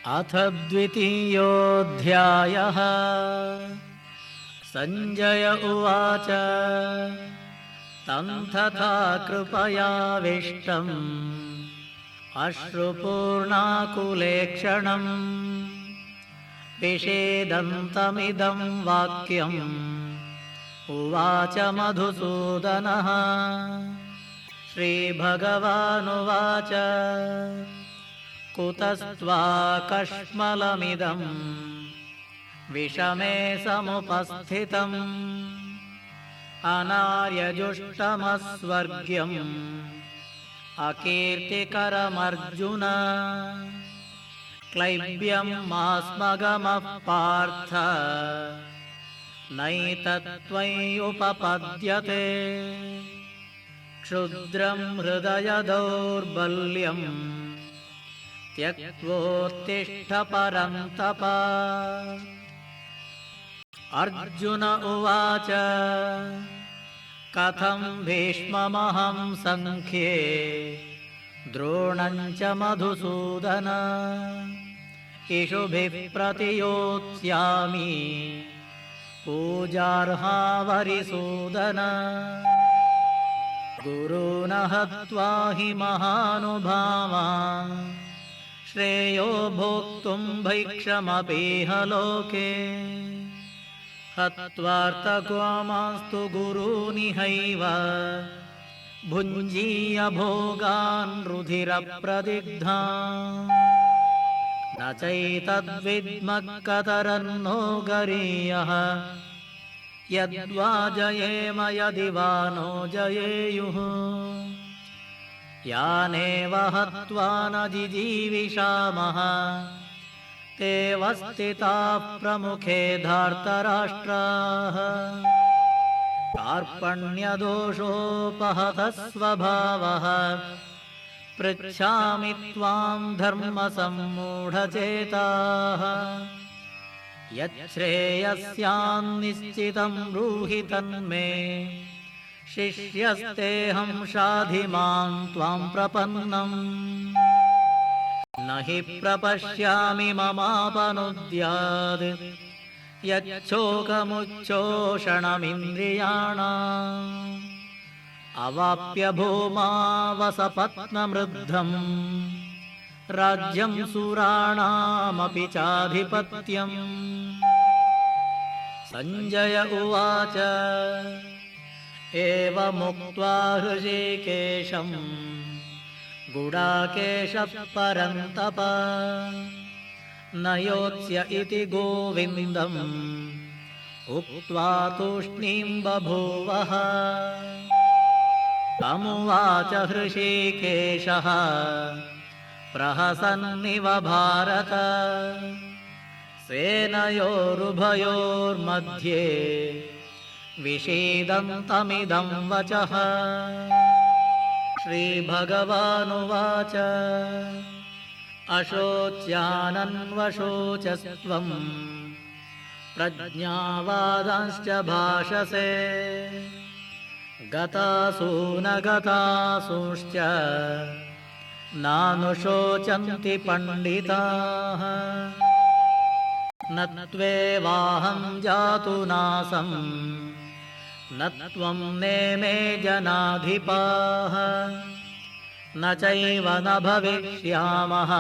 अथ द्वितीयोऽध्यायः। सञ्जय उवाच तं तथा कृपयाविष्टम् अश्रुपूर्णाकुलेक्षणम् विषेदन्तमिदं वाक्यम् उवाच मधुसूदनः। श्रीभगवानुवाच कुतस्त्वाकश्मलमिदं विषमे समुपस्थितम् अनार्यजुष्टमस्वर्ग्यम् अकीर्तिकरमर्जुन। क्लैब्यं मास्मगमः पार्थ नैतत्त्वय्युपपद्यते। क्षुद्रं हृदय दौर्बल्यम् त्यक्त्वोत्तिष्ठ परन्तप। अर्जुन उवाच कथं भीष्ममहं संख्ये द्रोणं च मधुसूदन। इषुभिः प्रतियोत्स्यामि पूजार्हा वरिसूदन। गुरून् हत्वा हि महानुभावान् श्रेयो भोक्तुं भैक्षमपीह लोके। हत्वार्थकामास्तु गुरूनिहैव भुञ्जीय भोगान् रुधिरप्रदिग्धान्। न चैतद्विद्मः कतरन्नो गरीयः यद्वा जयेम यदि वा नो जयेयुः। यानेव हत्वा न जिजीविषामः ते वस्थिताः प्रमुखे धार्तराष्ट्राः। कार्पण्यदोषोपहतः स्वभावः पृच्छामि त्वां धर्मसम्मूढचेताः। यच्छ्रेयस्यान्निश्चितं ब्रूहि तन्मे शिष्यस्तेऽहं शाधि मां त्वां प्रपन्नम्। न हि प्रपश्यामि ममापनुद्याद् यच्छोकमुच्छोषणमिन्द्रियाणाम्। अवाप्य भूमा वसपत्नमृद्धम् राज्यं सुराणामपि चाधिपत्यम्। सञ्जय उवाच एवमुक्त्वा हृषीकेशं गुडाकेशः परन्तप न योत्स्य इति गोविन्दम् उक्त्वा तूष्णीं बभूवः। तमुवाच हृषीकेशः प्रहसन्निव भारत। सेनयोरुभयोर्मध्ये विषीदन्तमिदं वचः। श्रीभगवानुवाच अशोच्यानन्वशोचस्त्वं प्रज्ञावादांश्च भाषसे। गतासून गतासूंश्च नानुशोचन्ति पण्डिताः। न त्वेवाहं जातु नासं न त्वं नेमे जनाधिपाः। न चैव न भविष्यामः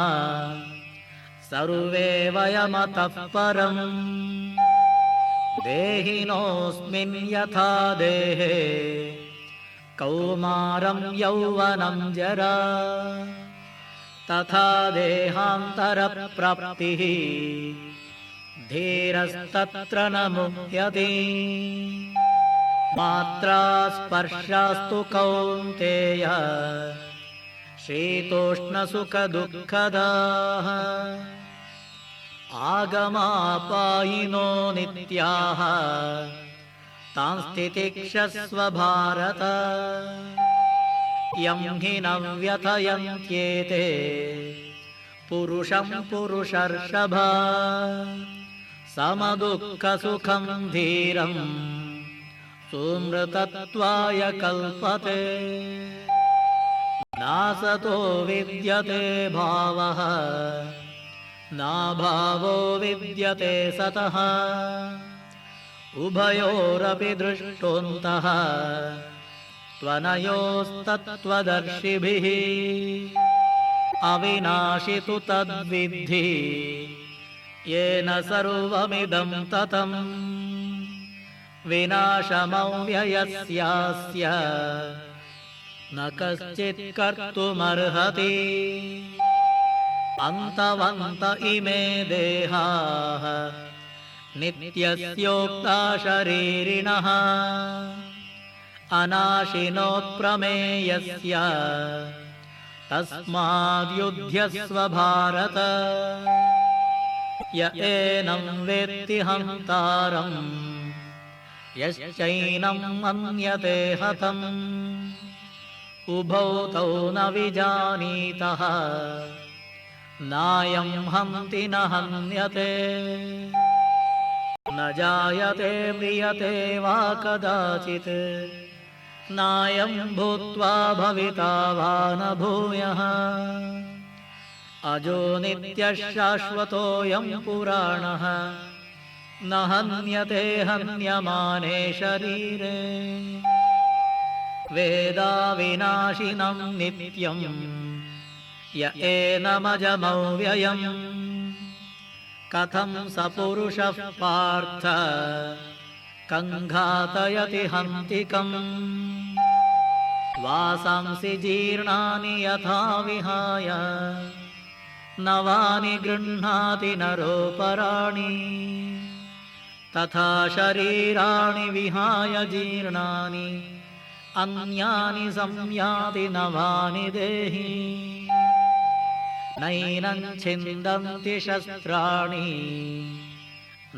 सर्वे वयमतः परम्। देहिनोऽस्मिन् यथा देहे कौमारं यौवनं जरा तथा देहान्तरप्राप्तिः धीरस्तत्र न मुह्यते। मात्रा स्पर्शास्तु कौन्तेय शीतोष्णसुखदुःखदाः। आगमापायिनो नित्याः तांस्तितिक्षस्व भारत। यं हि न व्यथयन्त्येते पुरुषं पुरुषर्षभ। समदुःखसुखं धीरं सुमृतत्वाय कल्पते। नासतो विद्यते भावः नाभावो विद्यते सतः उभयोरपि दृष्टोऽन्तः त्वनयोस्तत्त्वदर्शिभिः अविनाशि तु तद्विद्धि येन सर्वमिदं ततं विनाशमव्ययस्यास्य न कश्चित् कर्तुमर्हति अन्तवन्त इमे देहाः नित्यस्योक्ता शरीरिणः अनाशिनोत्प्रमेयस्य तस्माद्युध्यस्व भारत य एनं वेत्ति हन्तारं यश्चैनं मन्यते हतम् उभौ तौ न विजानीतः नायं हन्ति न हन्यते न जायते म्रियते वा कदाचित् नायं भूत्वा भविता वा न भूयः अजो नित्यः शाश्वतोऽयं पुराणः न हन्यते हन्यमाने शरीरे वेदाविनाशिनं नित्यं य एनमजमव्ययम् कथं स पुरुषः पार्थ कङ्घातयति हन्तिकम् वासांसि जीर्णानि यथा विहाय नवानि गृह्णाति नरोपराणि तथा शरीराणि विहाय जीर्णानि अन्यानि संयाति नवानि देहि नैनं छिन्दन्ति शस्त्राणि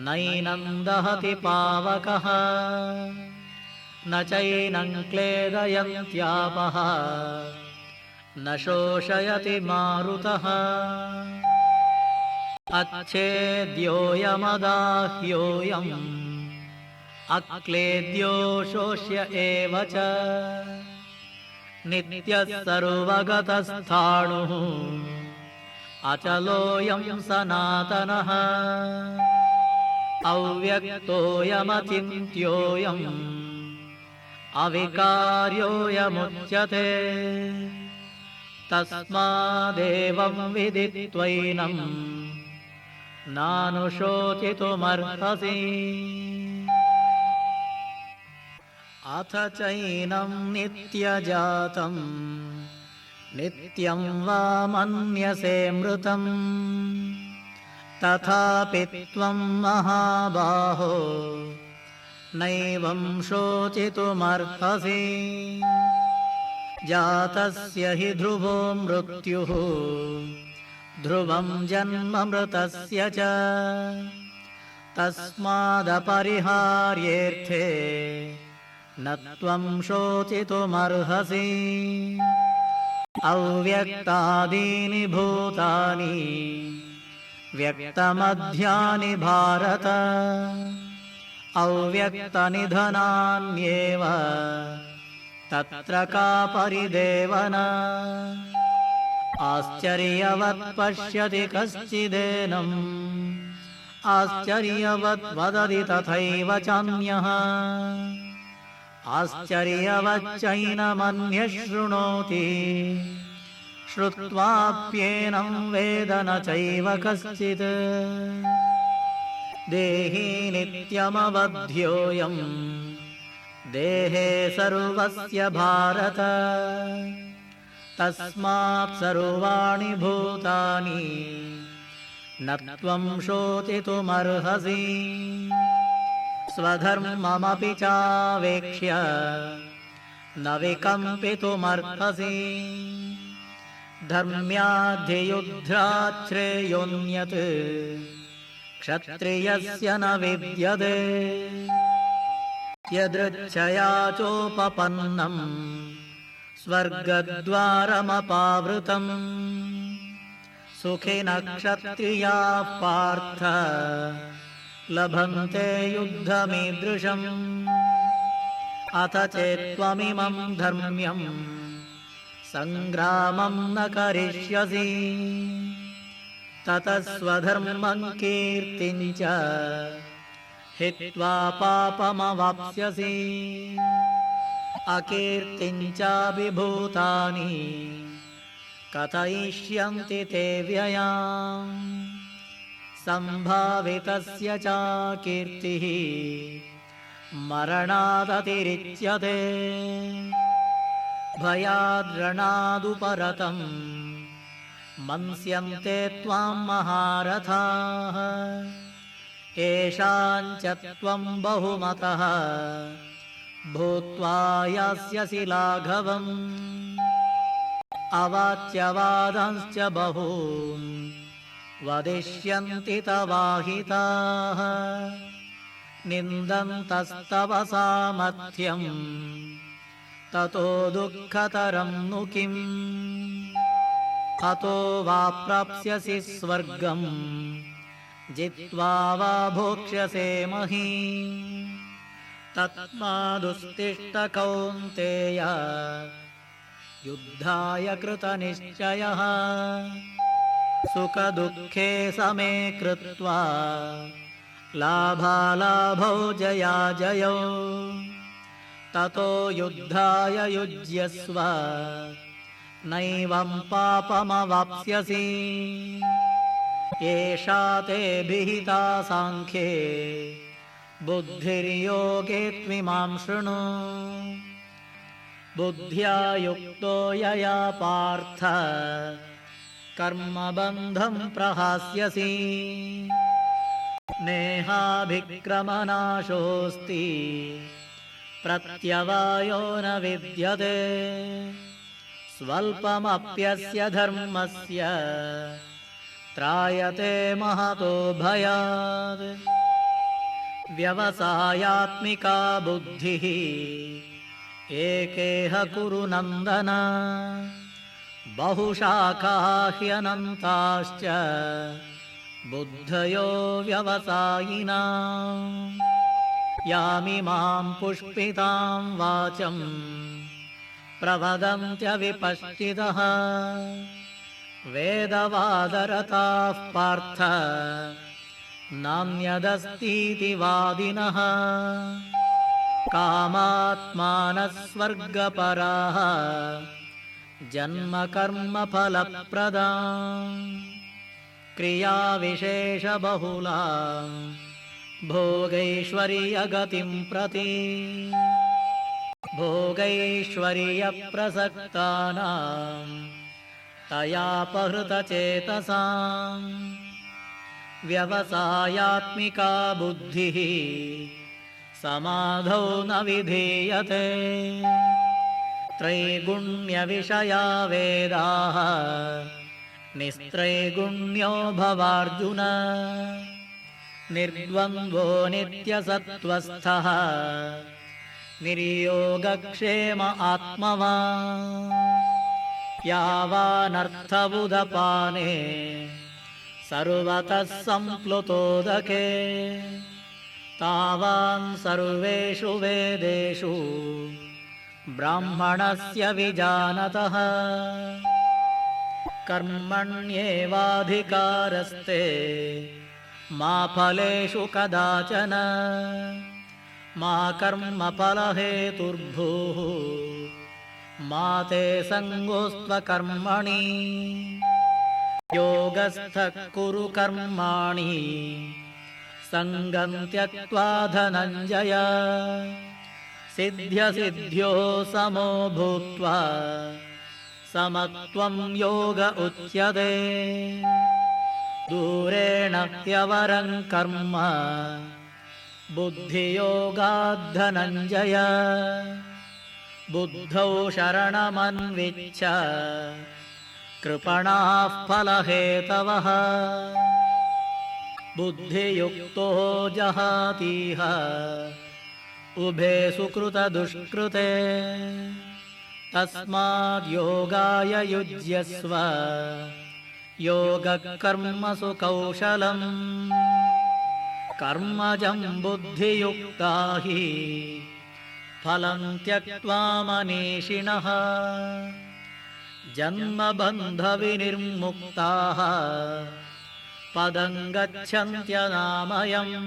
नैनं दहति पावकः न चैनं क्लेदयन्त्यापः न शोषयति मारुतः अच्छेद्योऽयमदाह्योऽयम् अक्लेद्यो शोष्य एव च नित्यः सर्वगतस्थाणुः अचलोऽयं सनातनः अव्यक्तोऽयमचिन्त्योऽयम् अविकार्योऽयमुच्यते तस्मादेवं विदित्वैनं नानुशोचितुमर्हसि अथ चैनं नित्यजातं नित्यं वा मन्यसे मृतं तथापि त्वं महाबाहो नैवं शोचितुमर्हसि जातस्य हि ध्रुवो मृत्युः ध्रुवं जन्म मृतस्य च तस्मादपरिहार्येऽर्थे न त्वं शोचितुमर्हसि अव्यक्तादीनि भूतानि व्यक्तमध्यानि भारत अव्यक्तनिधनान्येव तत्र का परिदेवना आश्चर्यवत् पश्यति कश्चिदेनम् आश्चर्यवत् वदति तथैव चान्यः आश्चर्यवच्चैनमन्यः शृणोति श्रुत्वाप्येनं वेद न चैव कश्चित् देही नित्यमवध्योऽयं देहे सर्वस्य भारत तस्मात् सर्वाणि भूतानि न त्वं शोचितुमर्हसि स्वधर्ममपि चावेक्ष्य न विकम्पितुमर्हसि धर्म्याद्धियुद्ध्राच्छ्रेयोऽन्यत् क्षत्रियस्य न विद्यते यदृच्छया चोपपन्नम् स्वर्गद्वारमपावृतम् सुखिनः क्षत्रियाः पार्थ लभन्ते युद्धमीदृशम् अथ चेत्त्वमिमं धर्म्यम् सङ्ग्रामं न करिष्यसि ततः स्वधर्मं कीर्तिं च हित्वा पापमवाप्स्यसि अकीर्तिं चाभिभूतानि कथयिष्यन्ति ते व्ययाम् सम्भावितस्य च कीर्तिः मरणादतिरिच्यते भयाद्रणादुपरतम् मन्स्यन्ते त्वां महारथाः येषाञ्च त्वं बहुमतः भूत्वा यास्यसि लाघवम् अवाच्यवादांश्च बहून् वदिष्यन्ति तवाहिताः निन्दन्तस्तव सामर्थ्यम् ततो दुःखतरं नु किम् हतो वा प्राप्स्यसि स्वर्गम् जित्वा वा भोक्ष्यसे महीम् तस्मादुत्तिष्ठ कौन्तेय युद्धाय कृतनिश्चयः सुखदुःखे समे कृत्वा लाभालाभौ जयाजयौ ततो युद्धाय युज्यस्व नैवं पापमवाप्स्यसि एषा ते विहिता साङ्ख्ये बुद्धिर्योगे त्विमां शृणु बुद्ध्या युक्तो यया पार्थ कर्मबन्धं प्रहास्यसि नेहाभिक्रमनाशोऽस्ति प्रत्यवायो न विद्यते स्वल्पमप्यस्य धर्मस्य त्रायते महतो भयात् व्यवसायात्मिका बुद्धिः एकेह कुरु नन्दन बहुशाखा ह्यनन्ताश्च बुद्धयो व्यवसायिनाम् यामिमां पुष्पितां वाचं प्रवदन्त्यविपश्चितः वेदवादरताः पार्थ नान्यदस्तीति वादिनः कामात्मानः स्वर्गपराः जन्मकर्मफलप्रदाम् क्रियाविशेषबहुलां भोगैश्वर्यगतिं प्रति भोगैश्वर्यप्रसक्तानां तयापहृतचेतसां व्यवसायात्मिका बुद्धिः समाधौ न विधीयते त्रैगुण्यविषया वेदाः निस्त्रैगुण्यो भवार्जुन निर्द्वन्द्वो नित्यसत्त्वस्थः निर्योगक्षेम आत्मवान् यावानर्थबुधपाने सर्वतः सम्प्लुतोदके तावान् सर्वेषु वेदेषु ब्राह्मणस्य विजानतः कर्मण्येवाधिकारस्ते मा फलेषु कदाचन मा कर्मफलहेतुर्भूः मा ते सङ्गोऽस्त्वकर्मणि योगस्थः कुरु कर्माणि सङ्गं त्यक्त्वा धनञ्जय सिद्ध्यसिद्ध्यो समो भूत्वा समत्वं योग उच्यते दूरेण ह्यवरं कर्म बुद्धियोगाद्धनञ्जय बुद्धौ शरणमन्विच्छ कृपणाः फलहेतवः बुद्धियुक्तो जहातीह उभे सुकृतदुष्कृते तस्माद्योगाय युज्यस्व योगकर्मसु कौशलम् कर्मजं बुद्धियुक्ता हि फलं त्यक्त्वा मनीषिणः जन्मबन्धविनिर्मुक्ताः पदं गच्छन्त्यनामयम्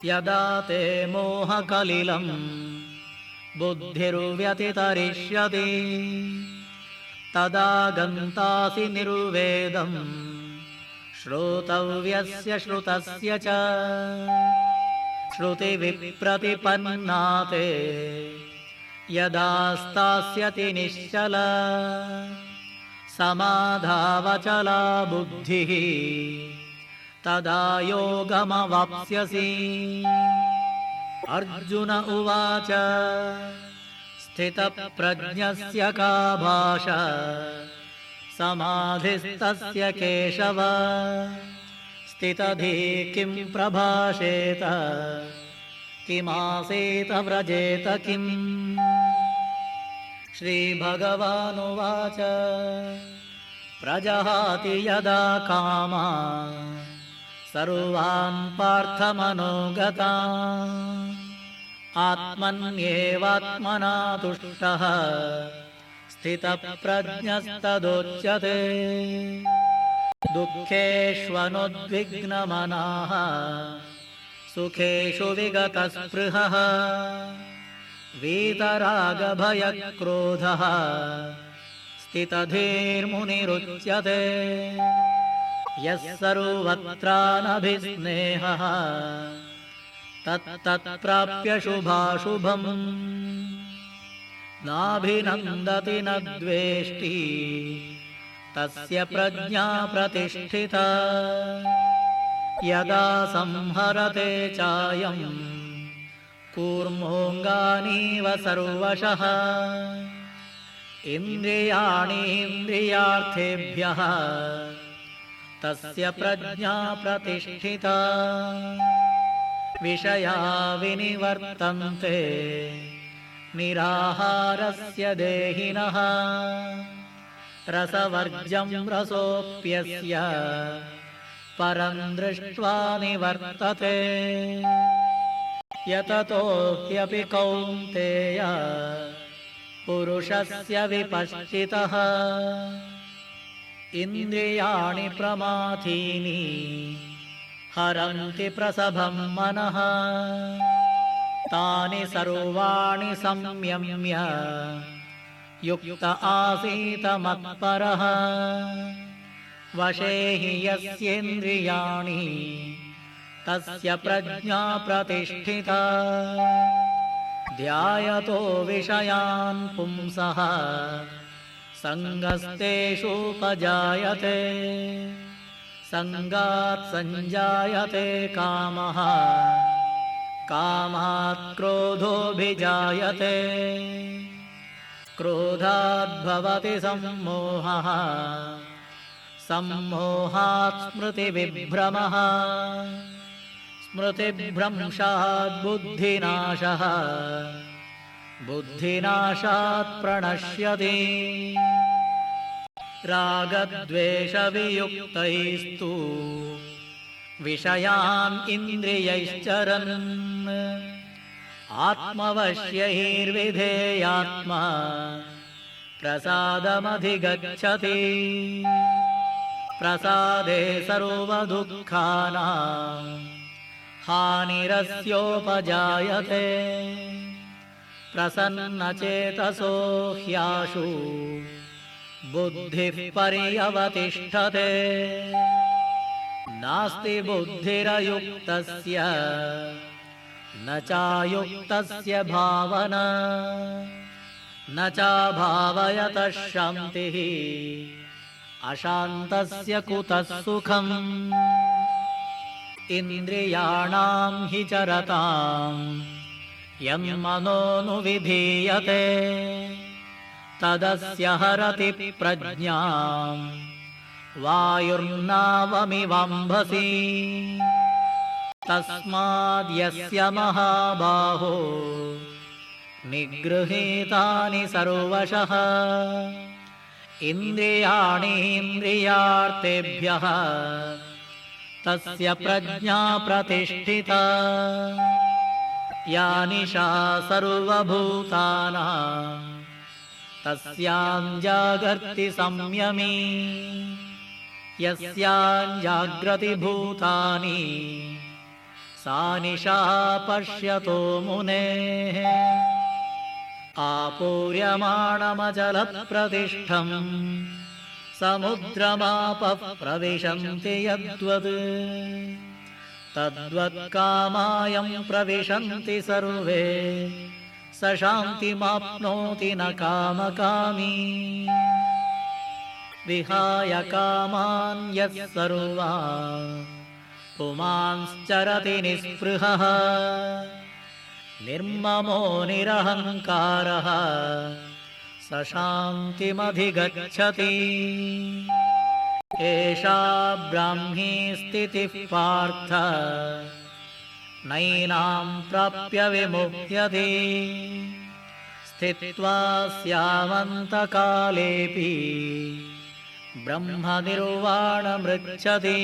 यदा ते मोहकलिलं बुद्धिर्व्यतितरिष्यति तदा गन्तासि निर्वेदं श्रोतव्यस्य श्रुतस्य च श्रुतिविप्रतिपन्ना ते यदा स्थास्यति निश्चला समाधावचला बुद्धिः तदा योगमवाप्स्यसि। अर्जुन उवाच स्थितप्रज्ञस्य का भाषा समाधिस्तस्य केशव स्थितधिः किं प्रभाषेत किमासीत व्रजेत किम्। श्रीभगवानुवाच प्रजहाति यदा कामान् सर्वान् पार्थमनोगतान् आत्मन्येवात्मना तुष्टः स्थितप्रज्ञस्तदोच्यते। दुःखेष्वनुद्विग्नमनाः सुखेषु विगतस्पृहः वीतरागभयक्रोधः स्थितधीर्मुनिरुच्यते। यः सर्वत्रानभिस्नेहः तत्तत्प्राप्य शुभाशुभम् नाभिनन्दति न द्वेष्टि तस्य प्रज्ञा प्रतिष्ठिता। यदा संहरते चायं कूर्मोऽङ्गानीव सर्वशः इन्द्रियाणि इन्द्रियार्थेभ्यः तस्य प्रज्ञा प्रतिष्ठिता। विषया विनिवर्तन्ते निराहारस्य देहिनः रसवर्ज्यं रसोऽप्यस्य परं दृष्ट्वा निवर्तते। यततो ह्यपि कौन्तेय पुरुषस्य विपश्चितः इन्द्रियाणि प्रमाथीनि हरन्ति प्रसभं मनः तानि सर्वाणि संयम्य युक्त आसीत मत्परः। वशे हि यस्येन्द्रियाणि तस्य प्रज्ञा प्रतिष्ठिता। ध्यायतो विषयान् पुंसः सङ्गस्तेषूपजायते सङ्गात् सञ्जायते कामः कामात् क्रोधोऽभिजायते क्रोधाद्भवति सम्मोहः सम्मोहात् स्मृतिविभ्रमः स्मृतिभ्रंशात् बुद्धिनाशः बुद्धिनाशात् प्रणश्यति। रागद्वेषवियुक्तैस्तु विषयान् इन्द्रियैश्चरन् आत्मवश्यैर्विधेयात्मा प्रसादमधिगच्छति। प्रसादे सर्वदुःखानां हानिरस्योपजायते प्रसन्नचेतसो ह्याशु बुद्धिः पर्यवतिष्ठते। नास्ति बुद्धिरयुक्तस्य न चायुक्तस्य भावना न चाभावयतः शान्तिः अशान्तस्य कुतः सुखम्। इन्द्रियाणां हि चरतां यन्मनोनुविधीयते तदस्य हरति प्रज्ञां वायुर्नावमिवाम्भसि। तस्माद्यस्य महाबाहो निगृहीतानि सर्वशः इन्द्रियाणि इन्द्रियार्थेभ्यः तस्य प्रज्ञा प्रतिष्ठिता। या निशा सर्वभूतानां तस्यां जागर्ति संयमी यस्याञ्जाग्रति भूतानि सा निशा पश्यतो मुनेः आपूर्यमाणमचलप्रतिष्ठम् समुद्रमापः प्रविशन्ति यद्वत् तद्वत्कामायं प्रविशन्ति सर्वे स शान्तिमाप्नोति न कामकामी विहाय कामान् यः सर्वान् पुमांश्चरति निःस्पृहः निर्ममो निरहङ्कारः स शान्तिमधिगच्छति एषा ब्राह्मी स्थितिः पार्थ नैनां प्राप्य विमुह्यते स्थित्वा स्यामन्तकालेऽपि ब्रह्मनिर्वाणमृच्छति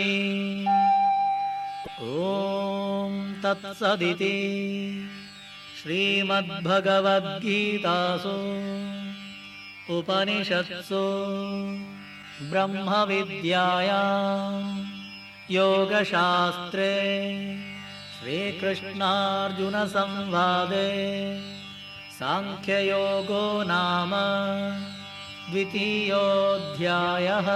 ॐ तत्सदिति श्रीमद्भगवद्गीतासु उपनिषत्सु ब्रह्मविद्यायां योगशास्त्रे श्रीकृष्णार्जुनसंवादे सांख्ययोगो नाम द्वितीयोऽध्यायः।